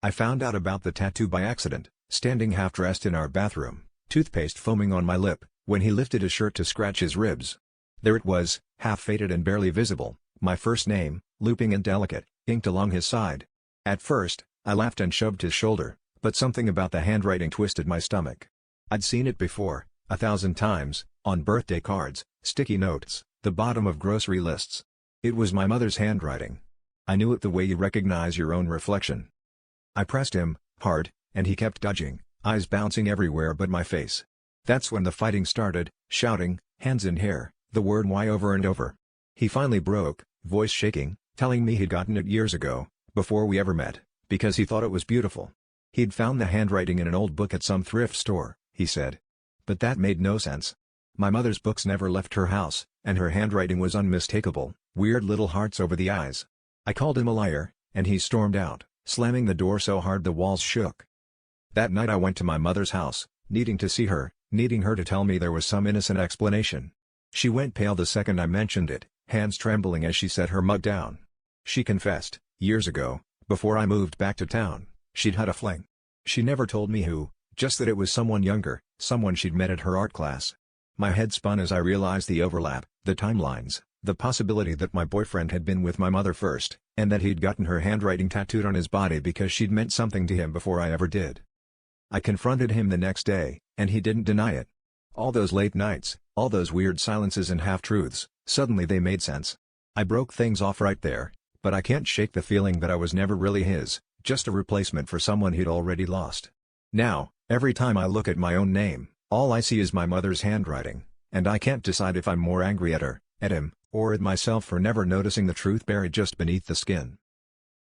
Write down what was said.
I found out about the tattoo by accident, standing half-dressed in our bathroom, toothpaste foaming on my lip, when he lifted his shirt to scratch his ribs. There it was, half-faded and barely visible, my first name, looping and delicate, inked along his side. At first, I laughed and shoved his shoulder, but something about the handwriting twisted my stomach. I'd seen it before, 1,000 times, on birthday cards, sticky notes, the bottom of grocery lists. It was my mother's handwriting. I knew it the way you recognize your own reflection. I pressed him, hard, and he kept dodging, eyes bouncing everywhere but my face. That's when the fighting started, shouting, hands in hair, the word "why" over and over. He finally broke, voice shaking, telling me he'd gotten it years ago, before we ever met, because he thought it was beautiful. He'd found the handwriting in an old book at some thrift store, he said. But that made no sense. My mother's books never left her house, and her handwriting was unmistakable, weird little hearts over the eyes. I called him a liar, and he stormed out, slamming the door so hard the walls shook. That night I went to my mother's house, needing to see her, needing her to tell me there was some innocent explanation. She went pale the second I mentioned it, hands trembling as she set her mug down. She confessed, years ago, before I moved back to town, she'd had a fling. She never told me who, just that it was someone younger, someone she'd met at her art class. My head spun as I realized the overlap, the timelines, the possibility that my boyfriend had been with my mother first, and that he'd gotten her handwriting tattooed on his body because she'd meant something to him before I ever did. I confronted him the next day, and he didn't deny it. All those late nights, all those weird silences and half-truths, suddenly they made sense. I broke things off right there, but I can't shake the feeling that I was never really his, just a replacement for someone he'd already lost. Now, every time I look at my own name, all I see is my mother's handwriting, and I can't decide if I'm more angry at her, at him, or at myself for never noticing the truth buried just beneath the skin.